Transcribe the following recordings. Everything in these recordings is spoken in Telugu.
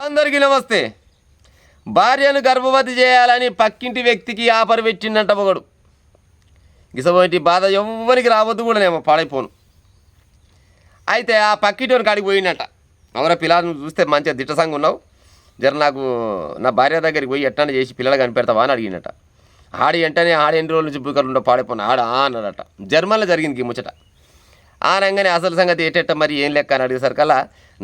అందరికీ నమస్తే. భార్యను గర్భవతి చేయాలని పక్కింటి వ్యక్తికి ఆఫర్ పెట్టిండంట ఒకడు. గిసబోటి బాధ ఎవ్వరికి రావద్దు కూడా నేమో పాడైపోను. అయితే ఆ పక్కింటి కాడికి పోయిండట. అవరా పిల్లలు చూస్తే మంచిగా దిట్టసంగా ఉన్నావు, జర నాకు నా భార్య దగ్గరికి పోయి ఎట్లా చేసి పిల్లలు కనిపెడతావా అని అడిగిండట. వెంటనే ఎన్ని రోజుల నుంచి బుక్కలు ఉండవు పాడైపోను అన్నాడట. జర్మన్లో జరిగింది ఈ ముచ్చట. ఆనంగానే అసలు సంగతి ఏటెట్ట మరి ఏం లెక్క అని అడిగేసరికల్లా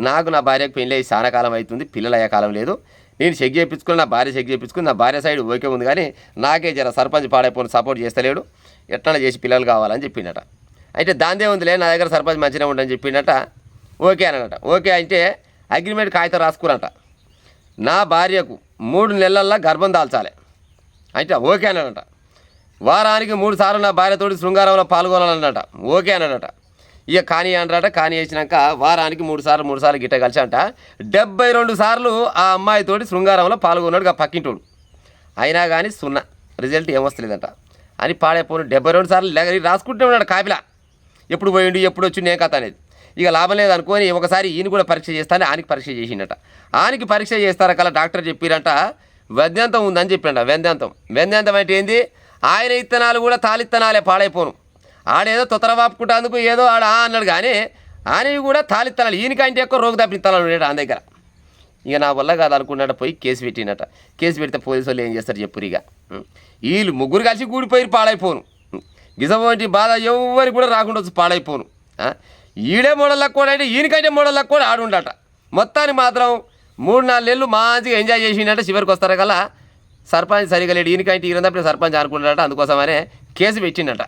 నాకు నా భార్యకు పెళ్ళి అయ్యి చాలా కాలం అవుతుంది, పిల్లలు అయ్యే కాలం లేదు, నేను చెక్ చేయించుకుని నా భార్య చెక్ చేయించుకుని నా భార్య సైడ్ ఓకే ఉంది, కానీ నాకే జర సర్పంచ్ పాడైపోయిన సపోర్ట్ చేస్తలేడు, ఎట్లా చేసి పిల్లలు కావాలని చెప్పిండట. అయితే దాందే ఉందిలే, నా దగ్గర సర్పంచ్ మంచిగా ఉండని చెప్పిండట. ఓకే అన్నట. ఓకే అంటే అగ్రిమెంట్ కాగితం రాసుకురంట. నా భార్యకు 3 నెలల్లో గర్భం దాల్చాలి. అయితే ఓకే అన్నాడట. వారానికి 3 సార్లు నా భార్యతోటి శృంగారంలో పాల్గొనాలన్నట. ఓకే అన్నాడట. ఇక కానీ అంటారట. కానీ వేసినాక వారానికి 3 సార్లు గిట్ట కలిసి అంట 72 సార్లు ఆ అమ్మాయితోటి శృంగారంలో పాల్గొన్నాడు ఆ పక్కింటోడు. అయినా కానీ 0 రిజల్ట్ ఏమొస్తలేదంట అని పాడైపోను. 72 సార్లు రాసుకుంటూ ఉన్నాడు కాపిలా, ఎప్పుడు పోయిండు ఎప్పుడు వచ్చి నేను కథ అనేది. ఇక లాభం లేదు అనుకొని ఒకసారి ఈయన కూడా పరీక్ష చేస్తాను, ఆనికి పరీక్ష చేసిండట. ఆనికి పరీక్ష చేస్తారా కల్లా డాక్టర్ చెప్పిరంట వెద్యంతం ఉందని చెప్పిండ. వెంద్యంతం అంటే ఏంది? ఆయన ఇత్తనాలు కూడా తాలిత్తనాలే పాడైపోను. ఆడేదో తొత్తర వాపుకుంటేందుకు ఏదో అన్నాడు, కానీ ఆయనవి కూడా తాలిత్తనాలు, ఈయనకంటే ఎక్కువ రోగ తప్పిత్తనాలు ఉండేట ఆయన దగ్గర. ఇక నా వల్ల కాదు అనుకున్నట్ట పోయి కేసు పెట్టినట. కేసు పెడితే పోలీసు వాళ్ళు ఏం చేస్తారు చెప్పురు. ఇక వీళ్ళు ముగ్గురు కలిసి కూడిపోయి పాడైపోను. గిజవంటి బాధ ఎవరికి కూడా రాకుండా వచ్చి పాడైపోను. ఈడే మోడల్ కూడా అంటే ఈయనకంటే మోడల్ కూడా ఆడుండట. మొత్తానికి మాత్రం 3-4 నెలలు మంచిగా ఎంజాయ్ చేసిండట. చివరికి వస్తారు కల్లా సర్పంచ్ సరిగా లేడు, ఈయనకంటే ఈయన సర్పంచ్ అనుకుంటాడట. అందుకోసమనే కేసు పెట్టిండట.